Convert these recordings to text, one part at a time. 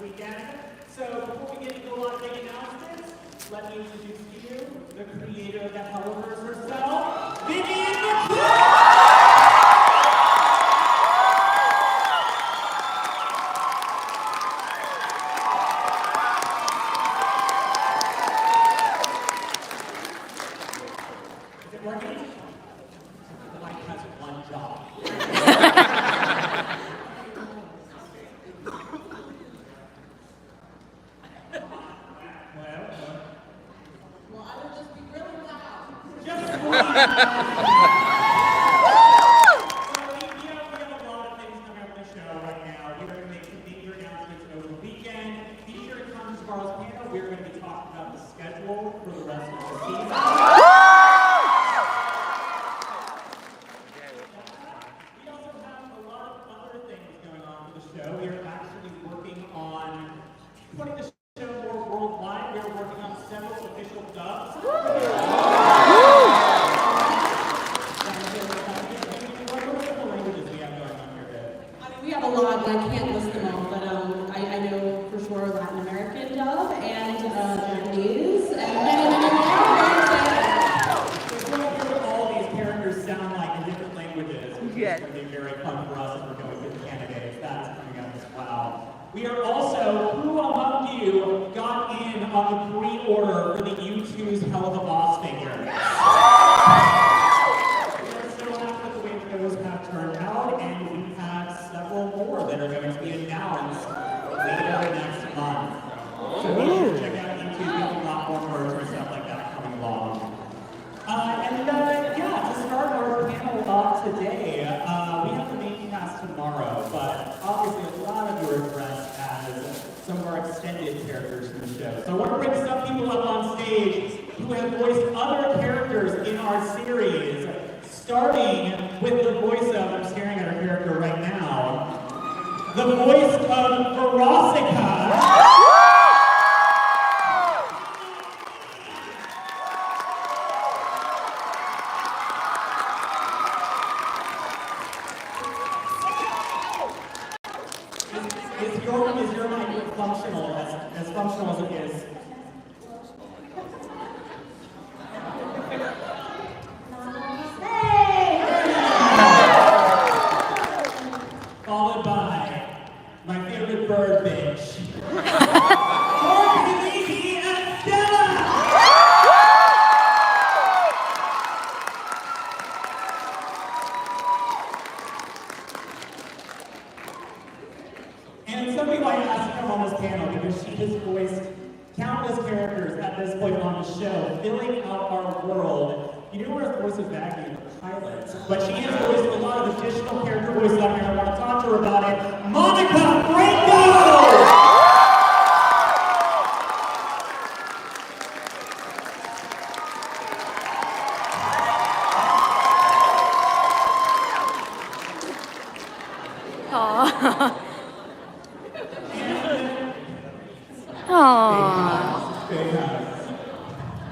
weekend. So before we get into a lot of big announcements, let me introduce to you the creator of the Helluverse herself, Vivian McKee! We are also, who among you got in on the pre-order for the U2's Helluva Boss figure? We are so happy with the way those have turned out, and we have several more that are going to be announced later next month. So be sure to check out YouTube, get a lot more merch or stuff like that coming along. Yeah, to start our panel off today, we have the main cast tomorrow, but obviously a lot of you are dressed as some of our extended characters from the show. So I want to bring some people up on stage who have voiced other characters in our series, starting with the voice of, I'm staring at her character right now, the voice of Verosika. Is your mic functional as functional as it is? Followed by my favorite bird bitch, Verosika and Stella! And some people I asked to come on this panel because she has voiced countless characters at this point on the show, filling out our world. You know her voice is Maggie in the pilot, but she has voiced a lot of additional character voices out here. I want to talk to her about it. Monica Franco!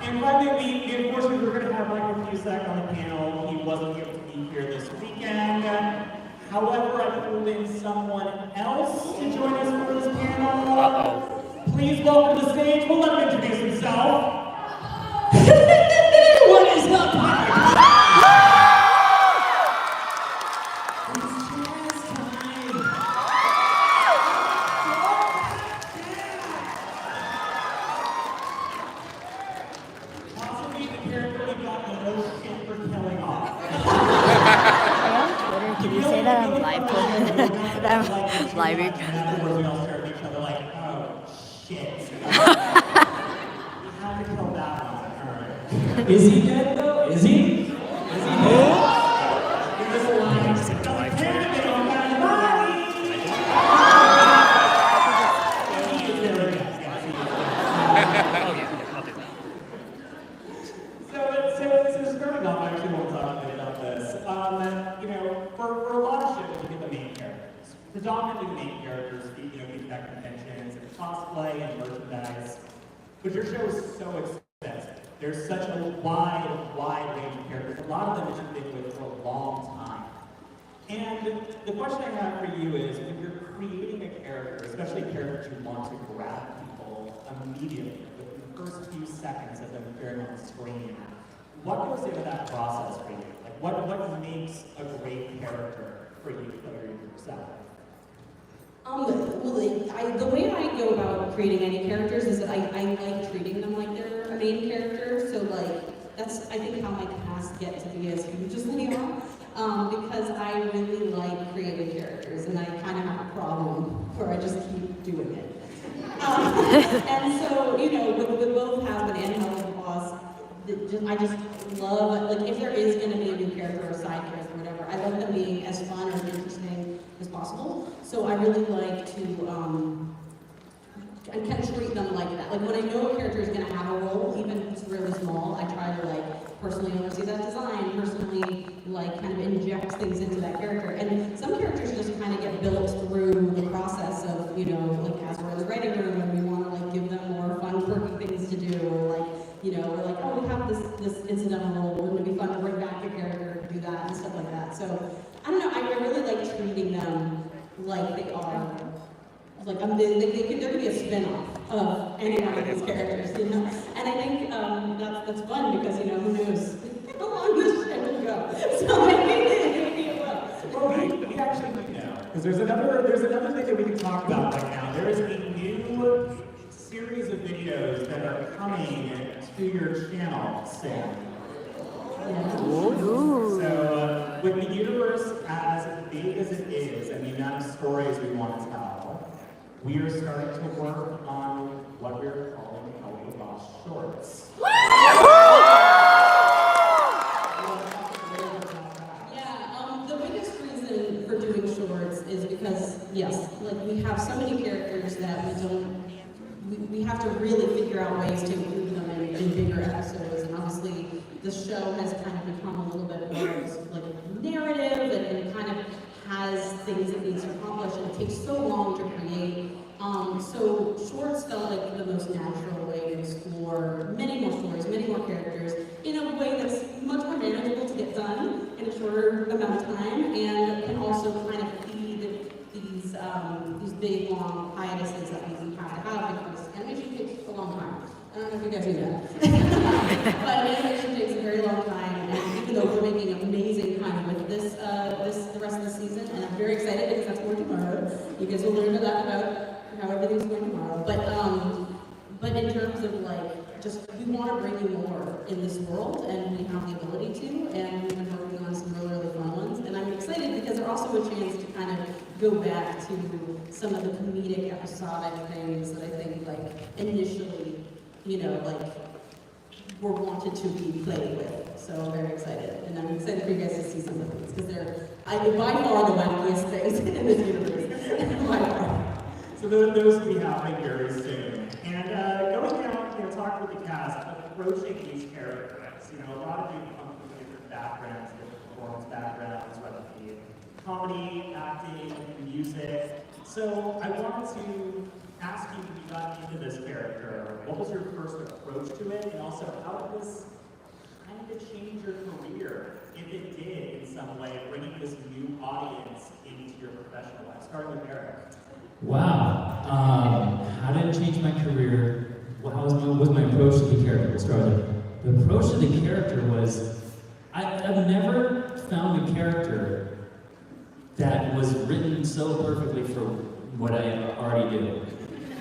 And finally, unfortunately, we're going to have Michael Cusack on the panel. He wasn't able to be here this weekend. However, I pulled in someone else to join us for this panel. Please welcome to the stage. We'll let him introduce himself. What is up, Can you say that on live? Live. We all stare at each other like, oh, shit. How to kill that one? Is he dead though? Is he? Is he dead? There's a line. So starting off, I actually want to talk a bit about this. You know, for a lot of shows, you get the main characters. Predominantly the main characters, you know, get back conventions and cosplay and merchandise. But your show is so extensive. There's such a wide range of characters. A lot of them have been with for a long time. And the question I have for you is, with your creating a character, especially characters you want to grab people immediately, within the first few seconds of them appearing on the screen, what goes into that process for you? Like, what makes a great character for you to play yourself? The way I go about creating any characters is that I like treating them like they're a main character. So like that's I think how my cast get to be as huge as they are, because I really like creating characters, and I kind of have a problem where I just keep doing it. And so you know, with both Chaz and Helluva Boss, I just love like if there is going to be a new character or a side character or whatever, I love them being as fun or as interesting as possible. So I really like to I kind of treat them like that. Like when I know a character is going to have a role, even if it's really small, I try to like personally oversee that design, personally like kind of inject things into that character. And some characters just kind of get built through the process of, you know, like as we're in the writing room and we want to like give them more fun, quirky things to do, or like, you know, we're like, oh, we have this incidental role, wouldn't it be fun to bring back a character to do that and stuff like that. So I don't know, I really like treating them like they are. Like there could be a spin-off of any one of these characters, you know. And I think that's fun because, you know, who knows how long this show will go. So maybe it will. Well, we actually do know, because there's another thing that we can talk about right now. There is a new series of videos that are coming to your channel soon. So with the universe as big as it is and the amount of stories we want to tell, we are starting to work on what we're calling Helluva Boss Shorts. Yeah, the biggest reason for doing shorts is because, yes, like we have so many characters that we have to really figure out ways to include them in bigger episodes, and obviously the show has kind of become a little bit more like narrative and kind of has things it needs to accomplish, and it takes so long to create. So shorts felt like the most natural way to explore many more stories, many more characters, in a way that's much more manageable to get done in a shorter amount of time, and can also kind of feed these big long hiatuses that we have to have, because animation takes a long time. I don't know if you guys knew that. But animation takes a very long time, and even though we're making amazing time with this the rest of the season, and I'm very excited because that's more tomorrow. You guys will learn about how everything's going tomorrow. But in terms of like, just we want to bring you more in this world, and we have the ability to, and we've been working on some really fun ones, and I'm excited because they're also a chance to kind of go back to some of the comedic episodic things that I think like initially, you know, like were wanted to be played with. So I'm very excited, and I'm excited for you guys to see some of these because they're by far the wackiest things in this universe. By far. So those will be happening very soon. And going down, you know, talking with the cast, approaching these characters. You know, a lot of you come from different backgrounds, different performance backgrounds, whether it be comedy, acting, music. So I wanted to ask you, when you got into this character, what was your first approach to it, and also how did this kind of change your career, if it did in some way, bringing this new audience into your professional life? Starting with Eric. Wow. How did it change my career? How was my approach to the character? We'll start with it. The approach to the character was, I've never found a character that was written so perfectly for what I already do.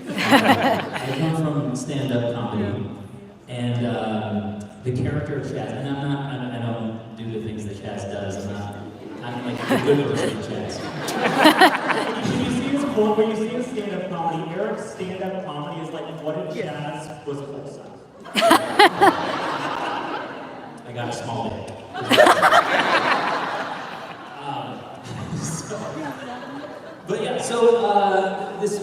I come from stand-up comedy, and the character of Chaz, and I don't do the things that Chaz does. I'm like a good person, Chaz. When you see his stand-up comedy, Eric's stand-up comedy is like what if Chaz was wholesome. I got a small dick. But yeah,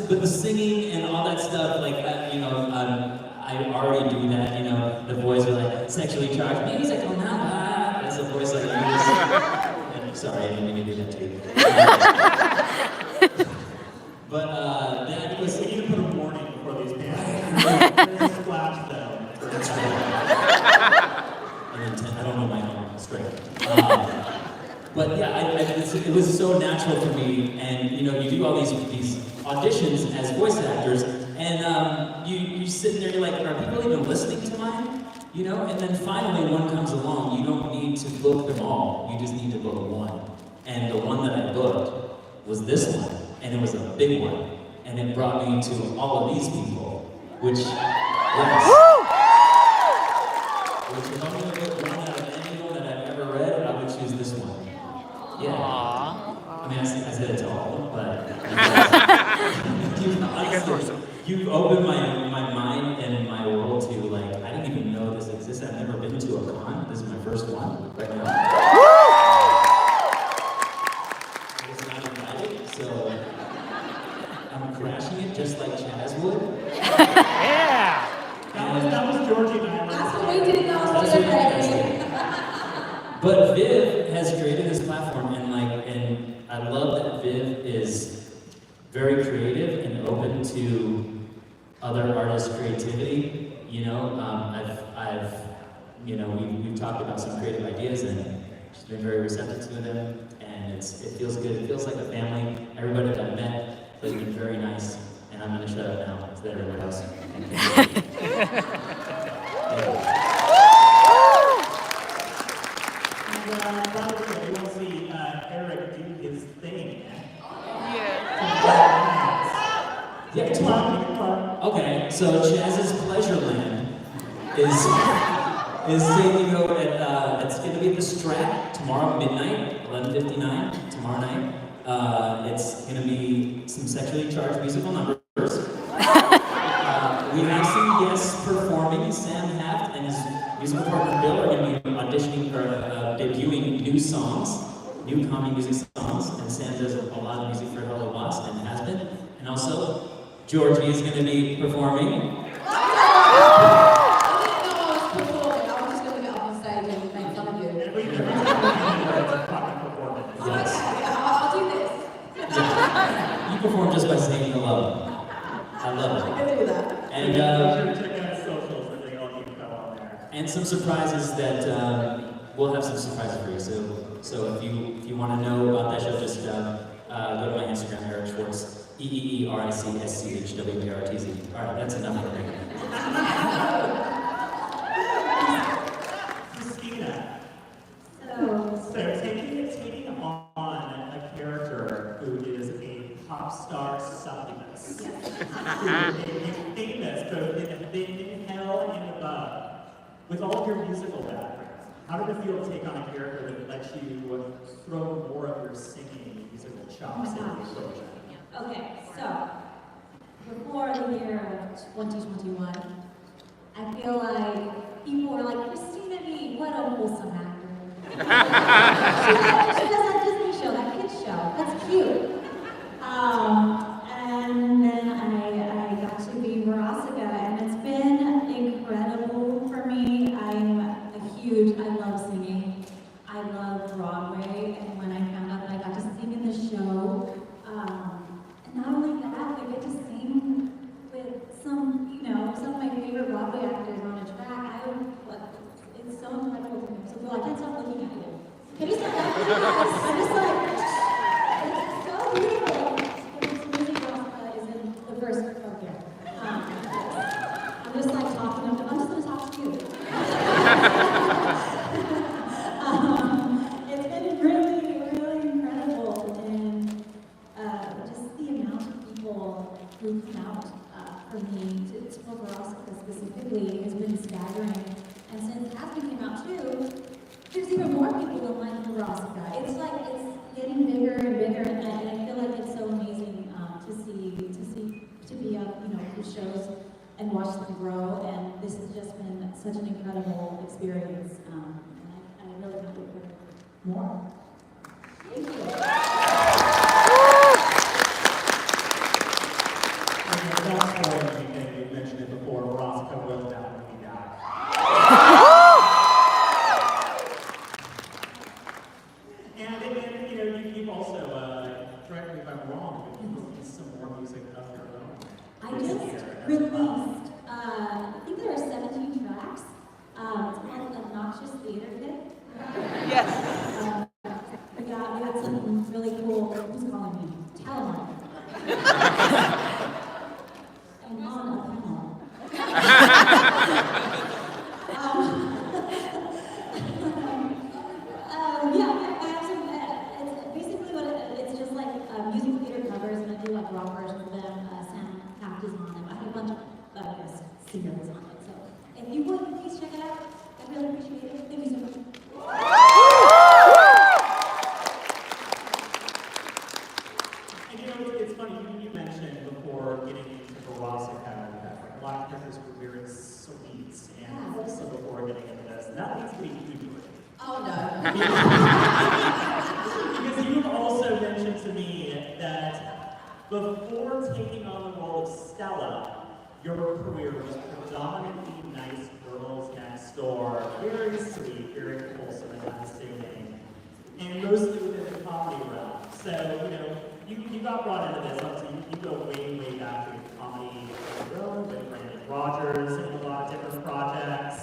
but the singing and all that stuff, like, you know, I already do that, you know, the voice are like sexually charged music, oh now, that's the voice I use. And, sorry, I didn't mean to do that to you. But that was, you need to put a warning before these bands. Splash them. That's right. I don't know my own strength. But yeah, it was so natural for me, and and you know, you do all these auditions as voice actors, and you sit there, you're like, are people even listening to mine? You know, and then finally one comes along. You don't need to book them all. You just need to book one. And the one that I booked was this one, and it was a big one, and it brought me to all of these people, which, yes. Which if I'm gonna book one out of anyone that I've ever read, I would choose this one. Yeah. I mean, I said it to all of them, but you've opened my mind and my world to, like, I didn't even know this existed. I've never been to a con. This is my first one right now. I was not invited, so I'm crashing it just like Chaz would. Yeah! That was Georgie and I. That's what we did. That was the other day. But Viv has created this platform, and I love that Viv is very creative and open to other artists' creativity. You know, we've talked about some creative ideas, and she's been very receptive to them, and it feels good. It feels like a family. Everybody that I've met has been very nice, and I'm gonna shut up now to everyone else. By the way, you want to see Eric do his thing. Yeah, okay, so Chaz's Pleasureland is taking over at, it's going to be at the Strat tomorrow midnight, 11:59, tomorrow night. It's going to be some sexually charged musical numbers. We have some guests performing. Sam Haft and his musical partner Bill are going to be auditioning or debuting new songs, new comedy music songs, and Sam does a lot of music for Helluva Boss and has been. And also, Georgie is going to be performing. Yes. I'll do this. You perform just by saying hello. I love it. I can do that. And Check out socials and they all need to go on there. and some surprises that we'll have some surprises for you. So if you want to know about that show, just go to my Instagram, Eric Schwartz, EEERICSCHWARTZ. All right, that's enough for me. Christina. So taking on a character who is a pop star succubus, who is famous both in hell and above, with all of your musical background, how did it feel to take on a character that lets you throw more of your singing musical chops into the equation? Okay, so before the year of 2021, I feel like people were like, Christina Lee, what a wholesome actor. she does that Disney show, that kids show. That's cute. And then I got to be Verosika, and it's been incredible for me. I love singing. I love Broadway, and when I found out that I got to sing in the show, and not only that, I get to sing with some of my favorite Broadway actors on a track. It's so incredible to me. So I can't stop looking at you. Can you stop laughing? I'm just like, it's so beautiful. This music Verosika is in the first part here. I'm just like talking. I'm just going to talk to you. It's been really, really incredible, and just the amount of people who come out for me to for Verosika specifically has been staggering. And since Aspen came out too, there's even more people in line for Verosika. It's like it's getting bigger and bigger, and I feel like it's so amazing to be up, the shows and watch them grow. And this has just been such an incredible experience. And I really can't wait for more. Thank you. You mentioned it before, Verosika will definitely be back. And you've also, correct me if I'm wrong, but you've released some more music of your own. I just released, I think there are 17 tracks. It's called Obnoxious Theater Kit. Yes. We got something really cool. Who's calling me? Tell I'm on a panel. Yeah, I have some, it's basically what it's just like musical theater covers, and I do like rock versions of them, Sam Taft is on them. I have a bunch of singers on it, so if you would, please check it out. I really appreciate it. Thank you so much. And you know, it's funny, you mentioned before getting into Verosika that like, black characters were very sweet, and also before getting into this, that needs to be deeper. Oh no. Because you've also mentioned to me that before taking on the role of Stella, your career was predominantly nice girls next door, very sweet, very wholesome and unassuming, and mostly within the comedy realm. So, you know, you got brought into this, obviously you go way, way back to the comedy realm with Brandon Rogers and a lot of different projects.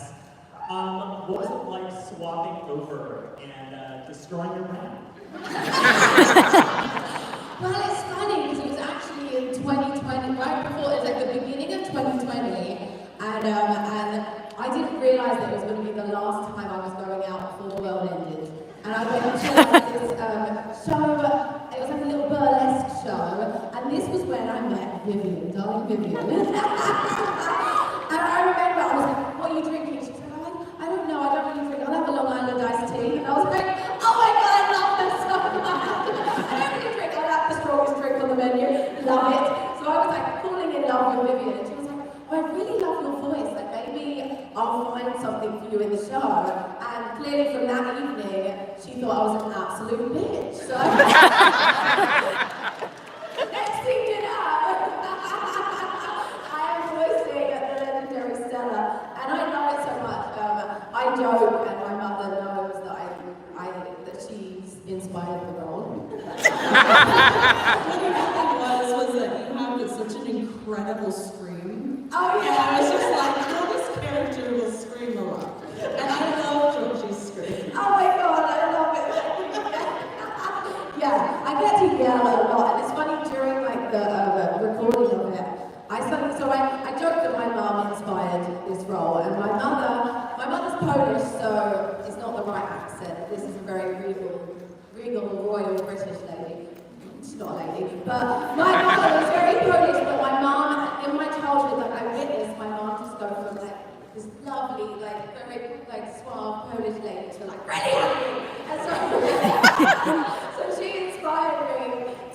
What was it like swapping over and destroying your brand? Well, it's funny because it was actually in 2020, right before, it was like the beginning of 2020, and I didn't realise that it was going to be the last time I was going out before the world ended. And I went to this show, it was like a little burlesque show, and this was when I met Vivian, darling Vivian. And I remember, I was like, what are you drinking? She said, I don't know, I don't really drink, I'll have a Long Island iced tea. And I was like, oh my God, I love that so much. I don't really drink, I'll have the strongest drink on the menu, love it. So I was like falling in love with Vivian, and she was like, oh, I really love your voice, like maybe I'll find something for you in the show. And clearly from that evening, she thought I was an absolute bitch. So next thing you know, I am voicing the legendary Stella, and I love it so much. I joke, and my mother knows that she's inspired the role. What it was that you have such an incredible scream. Oh And yeah. I was just like, oh, this character will scream a lot. And I love Georgie's scream. Oh my God, I love it. Yeah, I get to yell a lot, and it's funny during like the recording of it. I joked that my mom inspired this role, and my mother's Polish, so it's not the right accent. This is a very regal, royal British lady. She's not a lady, but my mother was very Polish. But my mom, in my childhood, like I witnessed my mom just go from like this lovely, like very like suave Polish lady to like really happy. And so she inspired me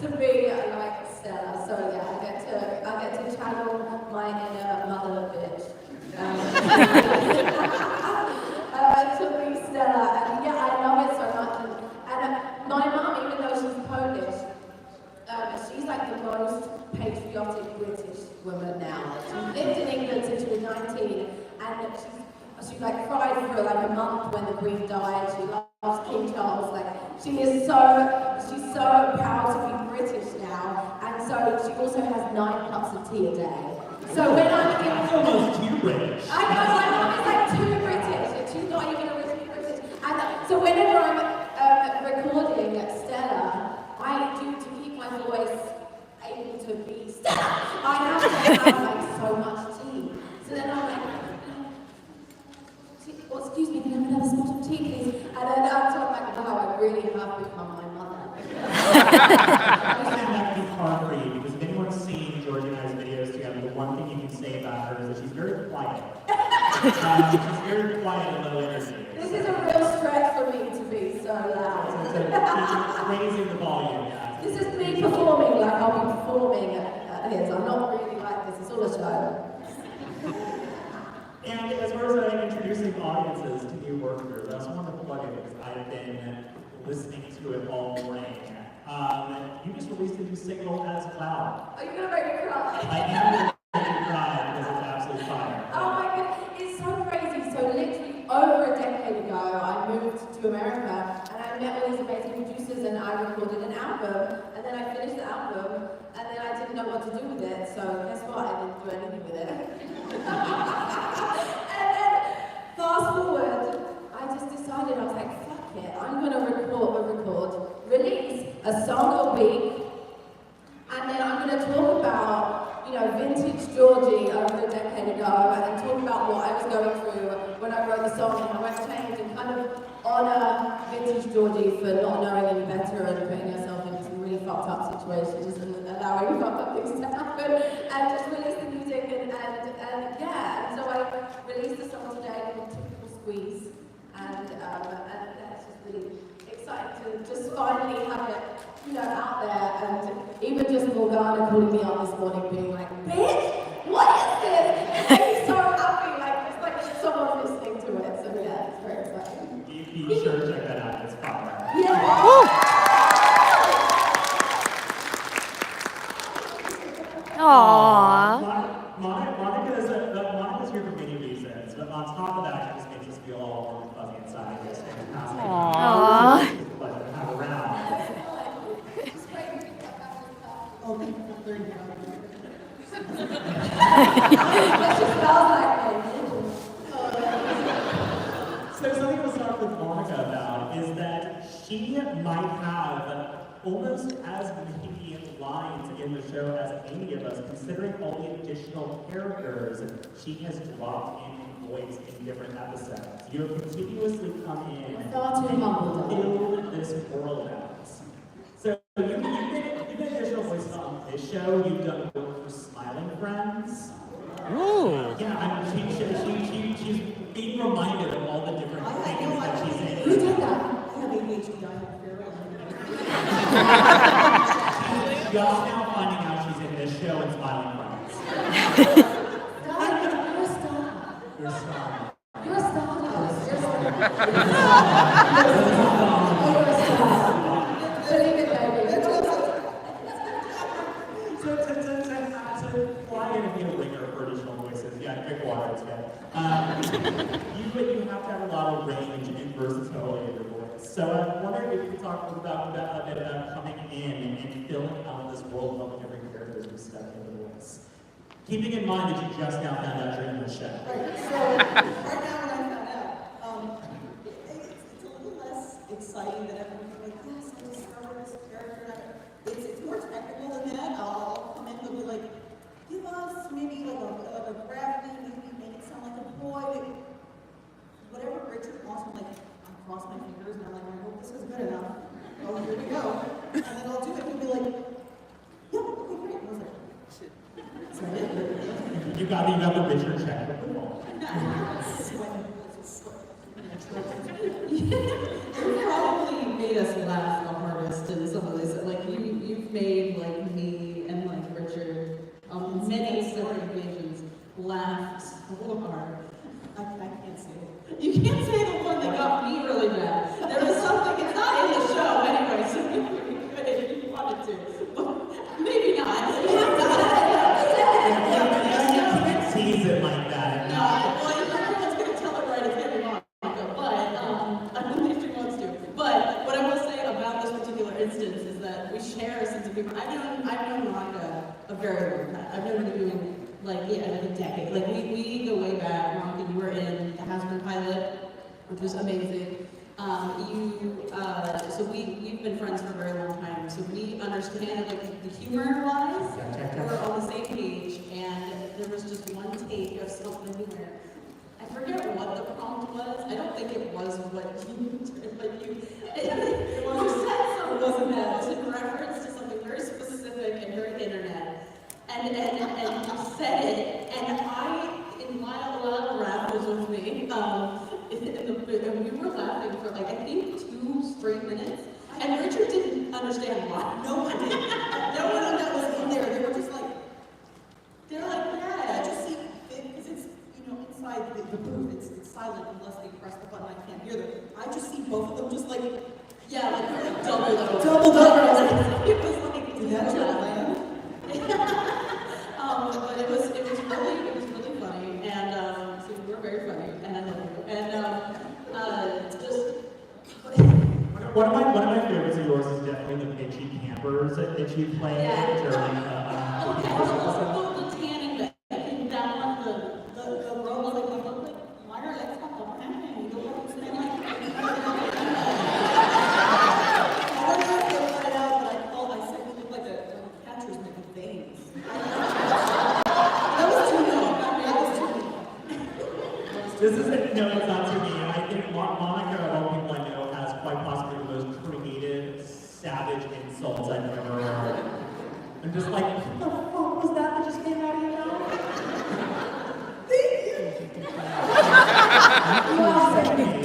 to be like Stella. So yeah, I get to channel my inner mother bitch. To be Stella, and yeah, I love it so much. And my mom, even though she's Polish, she's like the most patriotic British woman now. She lived in England since she was 19, and she like cried for like a month when the Queen died. She loves King Charles. Like she's so proud to be British now, and so she also has 9 cups of tea a day. So when I'm in Almost too British. I know, my mom is like too British. She's not even originally British. And so whenever I'm recording Stella, I do to keep my voice able to be Stella. I have to have like so much tea. So then I'm like, oh, excuse me, can I have another spot of tea, please? And then so I'm like, wow, I really have become my mother. I understand that can be hard for you because if anyone's seen Georgie and I's videos together, the one thing you can say about her is that she's very quiet. She's very quiet and low energy. This is a real stretch for me to be so loud. So she's raising the volume. Yeah. This is me performing like I'll be performing at his. I'm not really like this, it's all a show. And as far as introducing audiences to new workers, I also want to plug it because I've been listening to it all morning. You just released a new single as well. Are you gonna make me cry? I am going to make you cry because it's absolutely fire. Oh my god, it's so crazy. So literally over a decade ago, I moved to America and I met all these amazing producers and I recorded an album. And then I finished the album and then I didn't know what to do with it. So guess what? I didn't do anything with it. And then fast forward, I just decided, I was like, fuck it, I'm gonna record, release a song a week, and then I'm gonna going to talk about, vintage Georgie over a decade ago, and talk about what I was going through when I wrote the song and how I've changed, and kind of honor vintage Georgie for not knowing any better and putting herself in some really fucked up situations and allowing fucked up things to happen, and just release the music and so I released the song today called Typical Squeeze, and it's just really exciting to just finally have it, out there, and even just Morgana calling me up this morning being like, bitch, what is this? And I'm so happy, it's like someone listening to it, so yeah, it's very exciting. Be sure to check that out, it's fire. Yeah! Aww. Monica's here for many reasons, but on top of that, she just makes us feel all warm and fuzzy inside. It's fantastic. Aww. It's a pleasure to have her around. So something we'll start with Monica about is that she might have almost as many lines in the show as any of us, considering all the additional characters she has dropped in voice in different episodes. You have continuously come in and filled this world out. So you've been additional voices on this show. You've done work for Smiling Friends. Ooh. Yeah, she's being reminded of all the different things that she's in. Who did that? I have ADHD, I have fear. She's just now finding out she's in this show and Smiling Friends. You're a star. You're a star. You're a star. You're a star. You're a star. Believe it, baby. To fly in and be a ringer for additional voices, yeah, drink water, it's good. You have to have a lot of range and versatility in your voice. So I'm wondering if you could talk a bit about coming in and filling out this world of all the different characters we stuck in the voice. Keeping in mind that you just now found out you're in the show. Right, so right now when I found out, it's a little less exciting than everyone can be like, yes, I discovered this character. It's more technical than that. I'll come in and be like, give us maybe like a gravity, maybe make it sound like a boy. Whatever Richard wants, I'm like, I cross my fingers and I'm like, I hope this is good enough. Oh, here we go. And then I'll do it and he'll be like, yeah, okay, great. And I was like, shit. Is that it? You got the Richard check. You probably made us laugh the hardest in some of these. Like you've made like me and like Richard on many separate occasions laughed a little hard. I can't say it. You can't say the one that got me really mad. There was something, it's not in the show anyway, so you could if you wanted to. But maybe not. You have to can't tease it like that. well, everyone's going to tell it right if they want. But I believe she wants to. But what I will say about this particular instance is that we share a sense of humor. I've known Monica a very long time. I've known her doing like a decade. Like we go way back. Monica, you were in the Hasbro pilot, which was amazing. So we've been friends for a very long time. So we understand like the humor wise. We're on the same page, and there was just one take of something where I forget what the prompt was. I don't think it was what you did, but you said something, wasn't it? It was in reference to something very specific and very internet. And you said it, and while a lot of rap was with me, and we were laughing for like, I think 2 straight minutes, and Richard didn't understand why. No one did. No one that was in there, they were just like, yeah. I just see it, because it's, inside the booth, it's silent unless they press the button, I can't hear them. I just see both of them just like, Yeah, like doubled over. It was like, did that your plan? but it was really funny, and so you were very funny, and I love you. And just One of my favorites of yours is definitely the bitchy campers that you play during the tanning bed. That one, The roll like we look like, why are legs not the pan? You don't have to spend like. I don't know if they cut it out, but I said we look like a catcher's mitt with veins. That was too many. That was too many. This isn't, no, it's not to me. I think Monica, of all people I know, has quite possibly the most creative, savage insults I've ever heard. I'm just like, what the fuck was that just came out of your mouth? Thank you!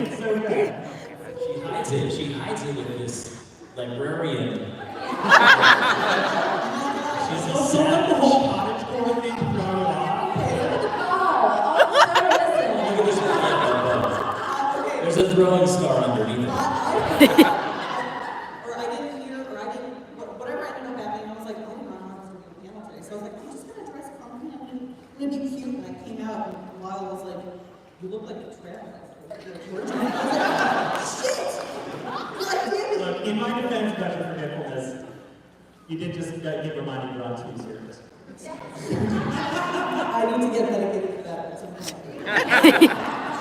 It's so good. She hides it with this librarian. She's a So like the whole cottage core thing thrown off. Look at this one. There's a throwing star underneath it. Or I didn't hear, or I didn't, whatever ended up happening, I was like, oh, I'm not going to be panel today. So I was like, I'm just going to dress comfy, I'm going to be cute. And I came out, and Lyle was like, you look like a traveler. I was like, shit! God damn it! Look, in my defense, better forgetfulness, you did just get reminded you're on too serious. I need to get dedicated for that at some point.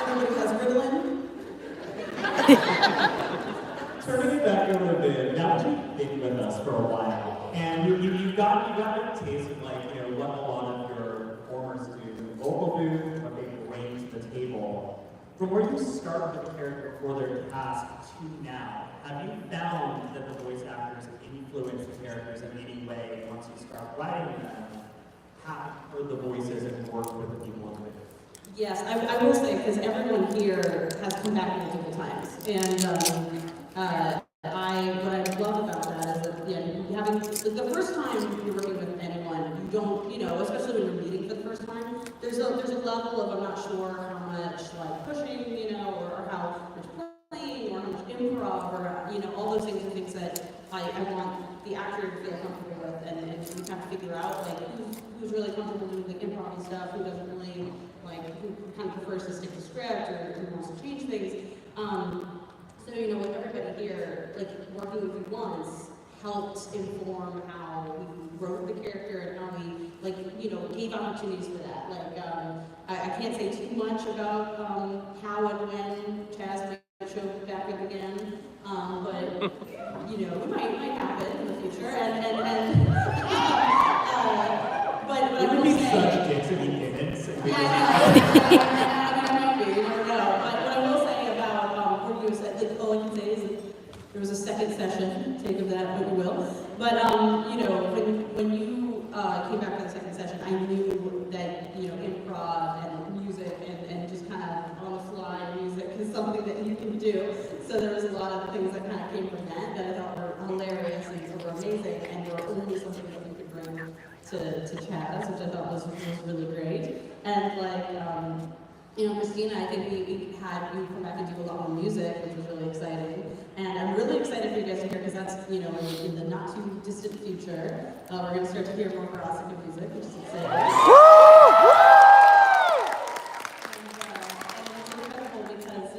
Everybody has Ritalin? Turning it back a little bit, now that you've been with us for a while, and you got a taste of like, what a lot of your performers do, the vocal booth, what they bring to the table. From where you start with the character before they're cast to now, have you found that the voice actors influence the characters in any way once you start writing them? Have heard the voices and worked with the people in the video? Yes, I will say, because everyone here has come back multiple times. And what I love about that is that, the first time you're working with anyone, you don't, especially when you're meeting for the first time, there's a level of, I'm not sure how much, like, pushing, or how much playing, or how much improv, or, all those things are things that I want the actor to feel comfortable with, and we kind of figure out, like, who's really comfortable doing the improv and stuff, who doesn't really, like, who kind of prefers to stick to script, or who wants to change things. So, with everybody here, like, working with you once helped inform how we wrote the character and how we, like, gave opportunities for that. Like, I can't say too much about how and when Chaz might show back up again, but, it might happen in the future, but It I would will be say, such dicks if he didn't. There was a second session, take of that what you will. But when you came back for the second session, I knew that improv and music and just kind of on the fly music is something that you can do. So there was a lot of things that kind of came from that I thought were hilarious and were amazing, and were only something that we could bring to Chaz, which I thought was really great. And like Christina, I think we had you come back and do a lot more music, which was really exciting. And I'm really excited for you guys to hear, because that's, in the not too distant future, we're going to start to hear more Verosika music, which is exciting. And it's incredible because,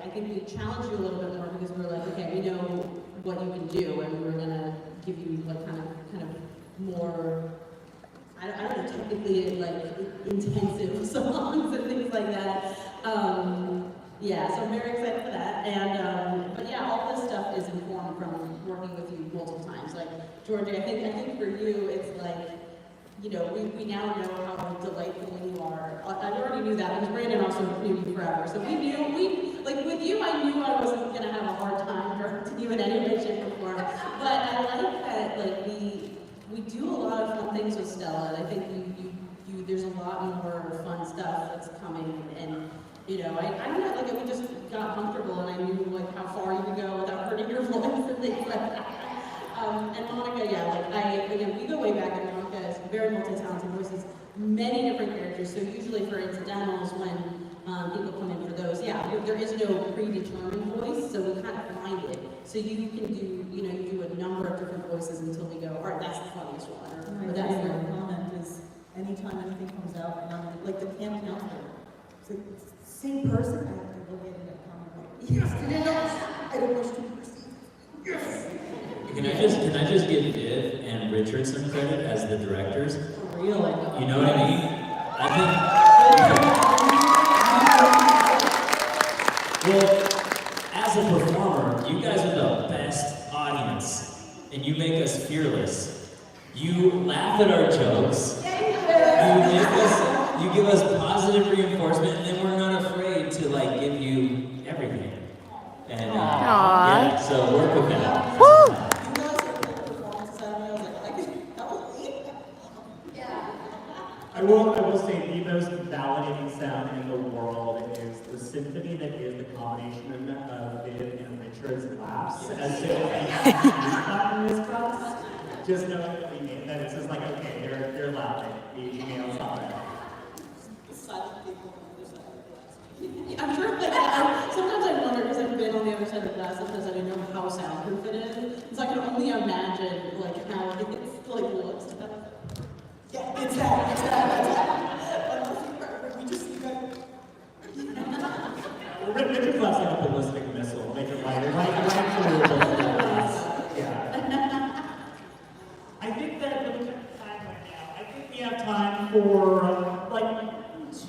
I think we challenged you a little bit more, because we were like, okay, we know what you can do, and we were going to give you, like, kind of more, I don't know, technically, like, intensive songs and things like that. So I'm very excited for that. And, but yeah, all this stuff is informed from working with you multiple times. Like, Georgie, I think for you, it's like, we now know how delightful you are. I already knew that, because Brandon also knew you forever. So with you, I knew I wasn't going to have a hard time directing you in any way, shape, or form. But I like that, like, we do a lot of fun things with Stella, and I think there's a lot more fun stuff that's coming, and I don't know, like, we just got comfortable, and I knew, like, how far you could go without hurting your voice and things like that. And Monica, we go way back, and Monica is very multi-talented, voices many different characters, so usually for incidentals, when people come in for those, there is no predetermined voice, so we kind of find it. So you can do, you do a number of different voices until we go, all right, that's the funniest one, or that's the comment is, anytime anything comes out, and I'm like the camp counselor, it's like, same person, I have to go get in that comment, like, yes, I don't wish to proceed. Yes! Can I just give Viv and Richard some credit as the directors? For real, like, you know what I mean? I think. Well, as a performer, you guys are the best audience, and you make us fearless. You laugh at our jokes. You give us positive reinforcement, and then we're not afraid to like give you everything. And yeah, so work with that. You guys are good performances out of me. I was like, I can help me. Yeah. I will say the most validating sound in the world is the symphony that is the combination of Viv and Richard's laughs as soon as they have in this class. Just know that we made that. It's just like, okay, they're laughing. We nailed something. The silent people on the other side of the glass. I'm sure that sometimes I wonder, because I've been on the other side of the glass, sometimes I don't know how soundproof it is. So I can only imagine like how it's like looks. Yeah, it's that. We just Richard's laughs like a ballistic missile. Make it lighter. Right through the glass. Yeah. I think that let me check the time right now. I think we have time for like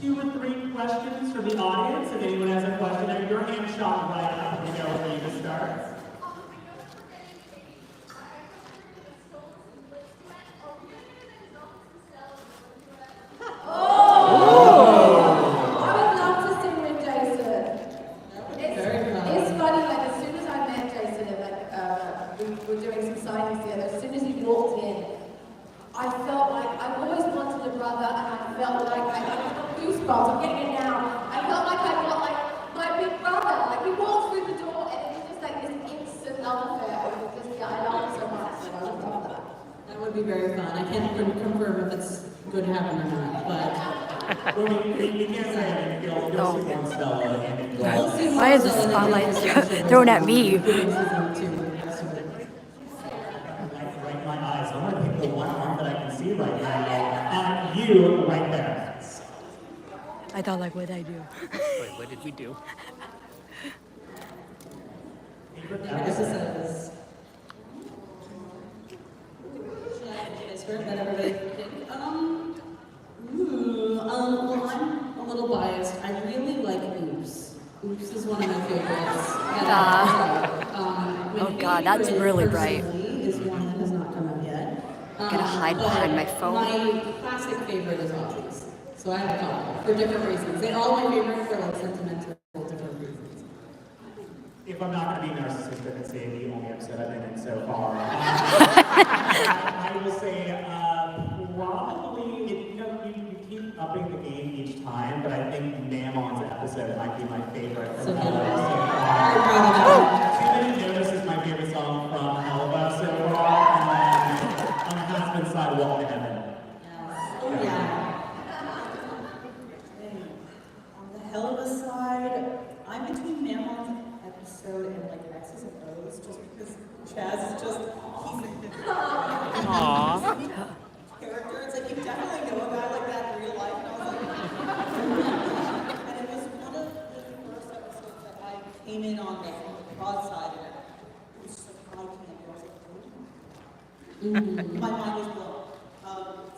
2 or 3 questions from the audience. If anyone has a question, your hand shot right up. We know where you to start. I'm getting it now. I felt like I got like my big brother. Like we walked through the door and it was just like this instant love affair. It was just, yeah, I love it so much. Like, I love that. That would be very fun. I can't confirm if it's going to happen or not, but Well, we can't say anything. You'll see more Stella and we'll see. Why is the spotlight thrown at me? right in my eyes. I'm gonna pick the one arm that I can see right now. You right there. I thought, like, what'd I do? Wait, what did we do? Favorite This episode? is that everybody think. Well, I'm a little biased. I really like Oops. Oops is one of my favorites. Oh God, that's really bright. Is one that has not come out yet. I'm gonna hide behind my phone. My classic favorite is Audrey's. So I have a couple for different reasons. They're all my favorite for like sentimental different reasons. If I'm not going to be narcissistic and say the only episode I've been in so far, I will say probably, you keep upping the game each time, but I think Mammon's episode might be my favorite from So good. Helluva. Too Many Notice is my favorite song from Helluva so far, and then on the husband's side, Walk to Heaven. Oh yeah. On the Helluva side, I'm between Mammon's episode and like X's and O's, just because Chaz is just, Aww. he's a character. It's like you definitely know a guy like that in real life. And I was like, and it was one of the first episodes that I came in on the broad side and it was just like, I can't. I was like, my mind was blown.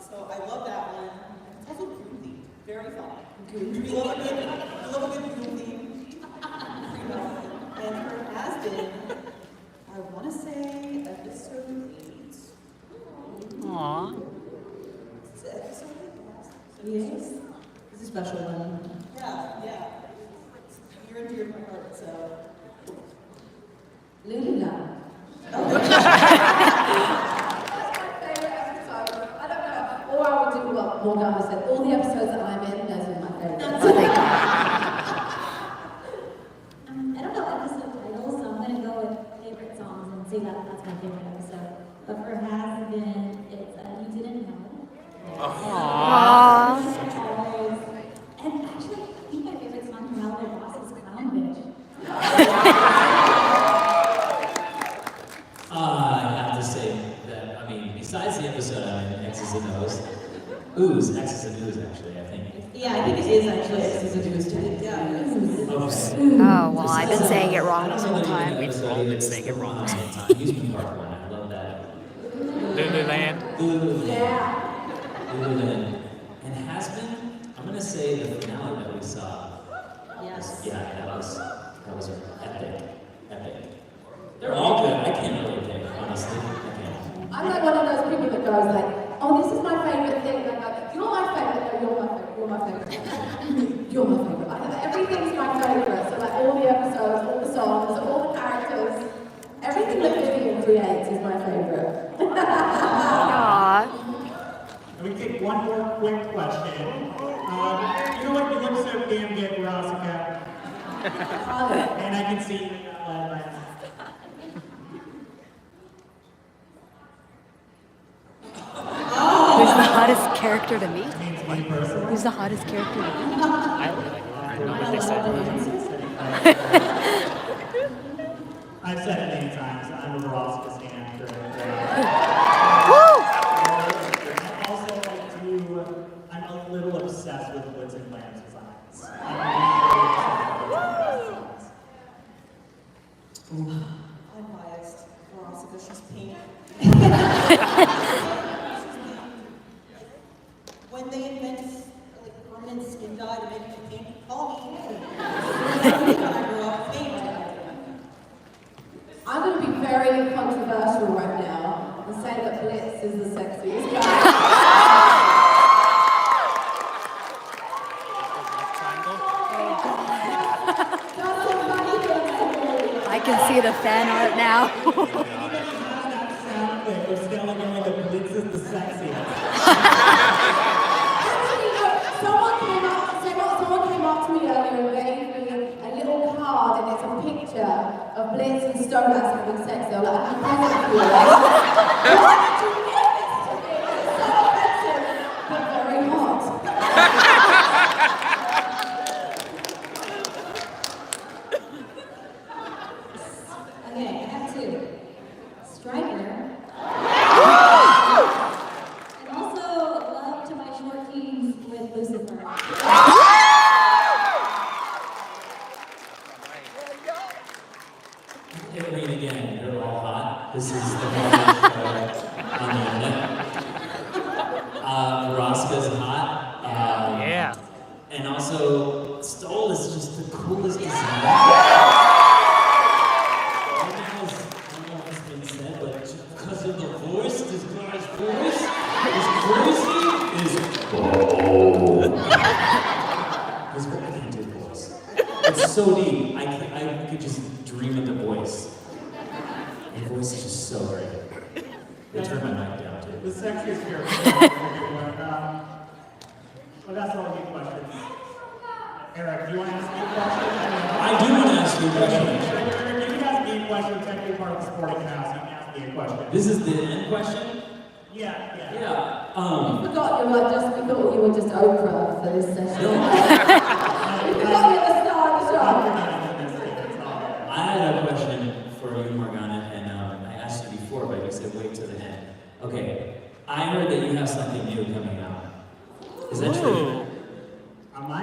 So I love that one. It's also goofy, very fun. We love a good goofy. And her has been, I want to say, episode 8. Aww. Is it episode 8? Yes. It's a special one. Yeah. It's near and dear to my heart, so. Lvlup. That's my favorite episode. I don't know. Or I would do what Morgana said. All the episodes that I'm in, those are my favorite. I don't know episode titles, so I'm gonna go with favorite songs and say that that's my favorite episode. But for Has Been, it's You Didn't Know. Aww. And actually, I think my favorite song from Helluva Boss is Clown Bitch. I have to say that, I mean, besides the episode I'm in, X's and O's, Ooze, X's and Ooze actually, I think. Yeah, I think it is actually X's and O's too. Yeah, it is. Okay. Oh, well, I've been saying it wrong this whole time. We've all been saying it wrong this whole time. Amusement Park one, I love that. Lululand. Lululand. Yeah. Lululand. And Has Been, I'm gonna say the finale that we saw. Yes. Yeah, that was epic. They're all good. I can't really pick, honestly. I can't. I'm like one of those people that goes like, my favorite. You're my favorite. Everything's my favorite. So like all the episodes, all the songs, all the characters, everything that Vivian creates is my favorite. Aww. And we take one more quick question. You know what? You look so damn good, Verosika. And I can see you. Who's the hottest character to meet? Means me personally. Who's the hottest character to meet? I know what they said. I've said it many times. I'm a Verosika stan. Woo! Also, I'm a little obsessed with Blitz and Glam's designs. I'm biased. Verosika, she's pink. When they invent like permanent skin dye to make you pink, call me. When I grew up pink. I'm going to be very controversial right now and say that Blitz is the sexiest guy. I can see the fan art now. Stella going the Blitz is the sexiest. Actually, no, someone came up to me earlier and gave me a little card and it's a picture of Blitz and Stella having sex. They were like, I'm present for you. Why did you give this to me? It's so offensive, but very hot. Okay, I have two. Striker. And also love to my short teams with Lucifer. I mean, again, they're all hot. This is the most on the internet. Verosika's hot. Yeah. And also, Stoll is just the coolest design. I don't know if it's been said, but just because of the voice, this guy's voice is crazy. His voice, I can't do the voice. It's so deep. I could just dream of the voice. Your voice is just so great. They turn my mic down too. The sexiest character. Well, that's all good questions. Eric, do you want to ask me a question? I do want to ask you a question. Eric, you can ask me a question. Technically part of the sporting house. You can ask me a question. This is the end question? Yeah. I forgot you were just, we thought you were just Oprah for this session. No. We forgot you were the star of the show. I had a question for you, Morgana, and I asked you before, but you said wait till the end. Okay, I heard that you have something new coming out. Is that true? Am I?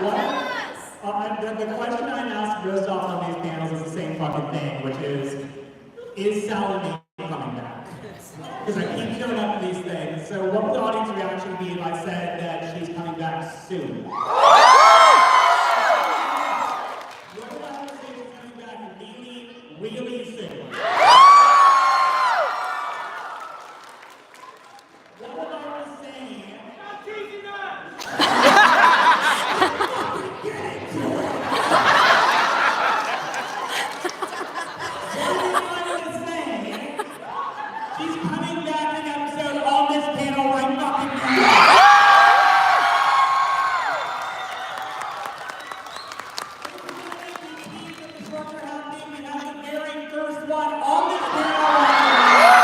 What? The question I asked most often on these panels is the same fucking thing, which is Salome coming back? Because I keep showing up to these things. So what would the audience reaction be if I said that she's coming back soon? What would I say she's coming back really, really soon? What would I was saying? Not teasing us! She's coming back in episode on this panel right fucking now. The shorts are happening. We have the very first one on this panel right now.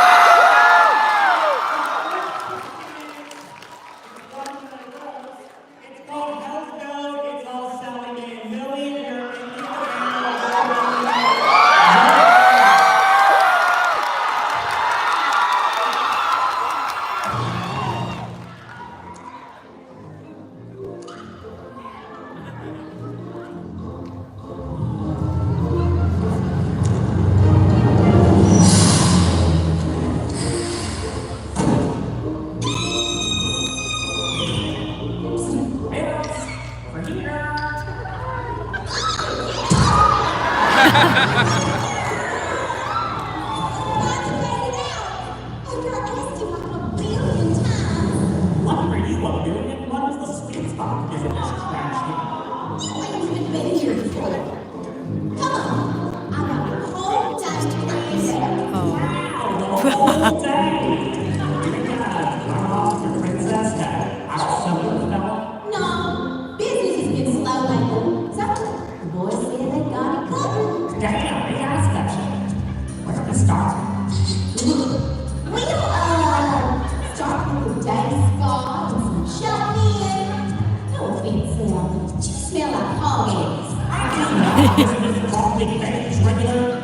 only beige regular?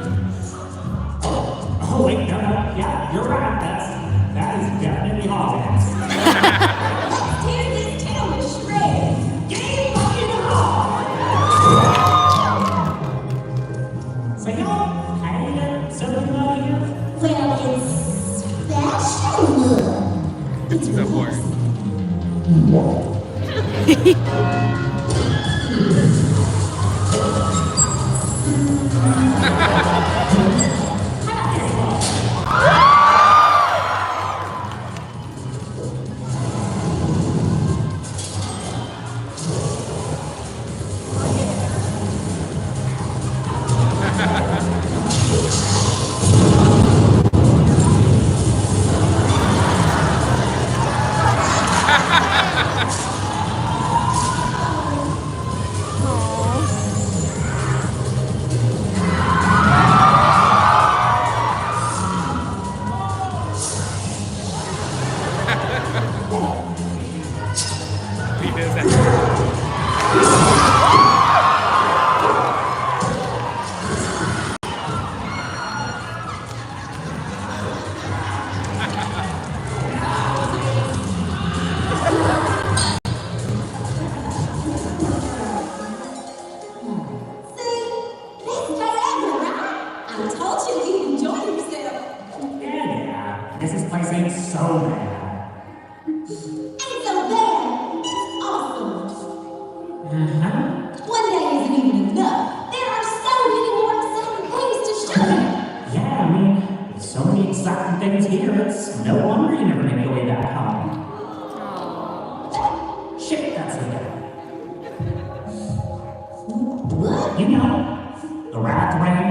Oh, wait, no, yeah, you're right, that is definitely Hogwarts. Let's tear this town to shreds. Game fucking on! So y'all had something out here? Well, it's special. It's This place ain't so bad. Ain't so bad. It's awesome. One day isn't even enough. There are so many more exciting things to show you. Yeah, I mean, with so many exciting things here, it's no wonder you never make your way back home. Shit, that's the guy. What? You know, the wrath ring,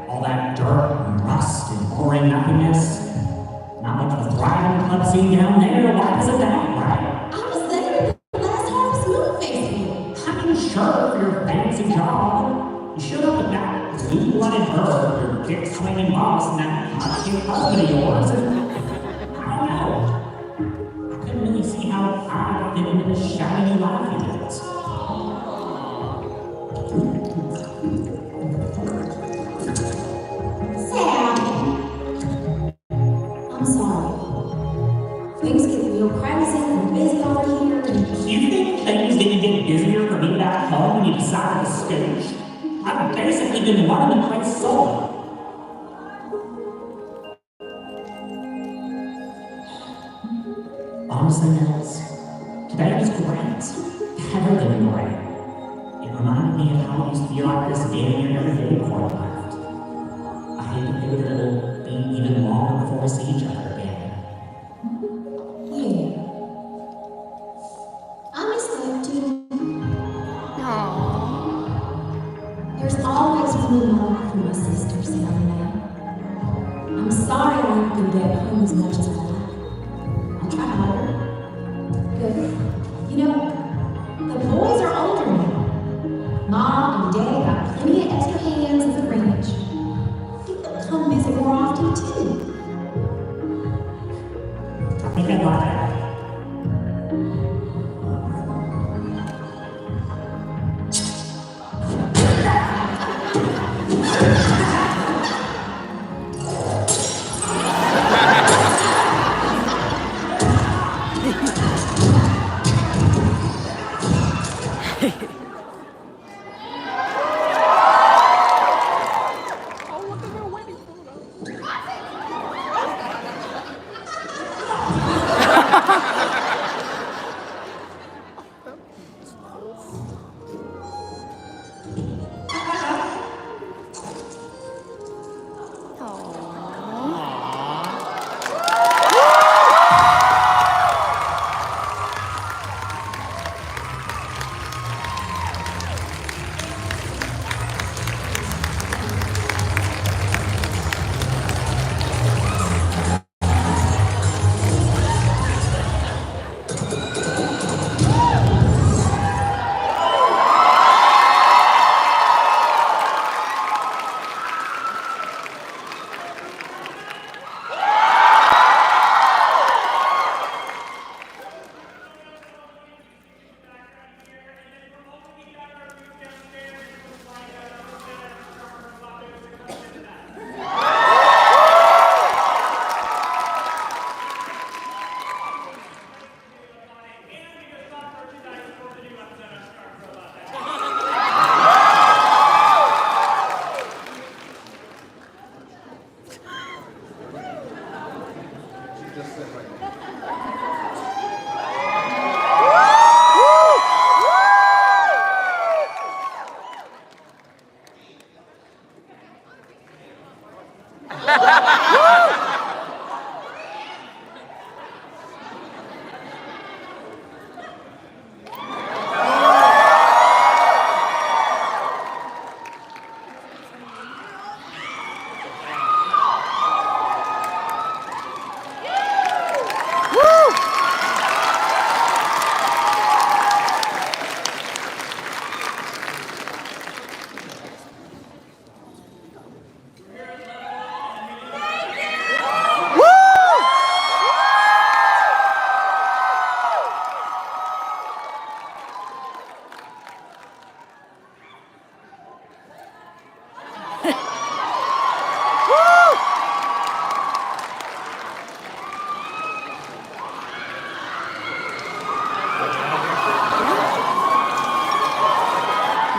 all that dirt and rust and boring nothingness. Not much of a thriving club scene down there. Why is it that, right? I was there at the last Harvest Moon Festival. I mean, sure, for your fancy job. You showed up with that blue-blooded bird, your dick-swinging boss, and that hot-cute husband of yours. And I don't know. I couldn't really see how I fit into this shiny new life you built. Sam. I'm sorry. Things get real crazy and busy over here. And You think things didn't get busier for me back home when you decided to stage? I've basically been running the place solo. Honestly, Nels, today was great. Better than great. It reminded me of how it used to be like this damn near every day before I left. I hate to think that it'll be even longer before we see each other again. yeah. I miss that too. There's always room more for my sister, Stella. I'm sorry I haven't been back home as much as I like. I'll try harder. But, you know, the boys are older now. Mom and Dad got plenty of extra hands at the ranch. You could come visit more often too. I think I'd like that.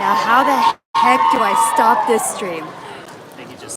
Now, how the heck do I stop this stream?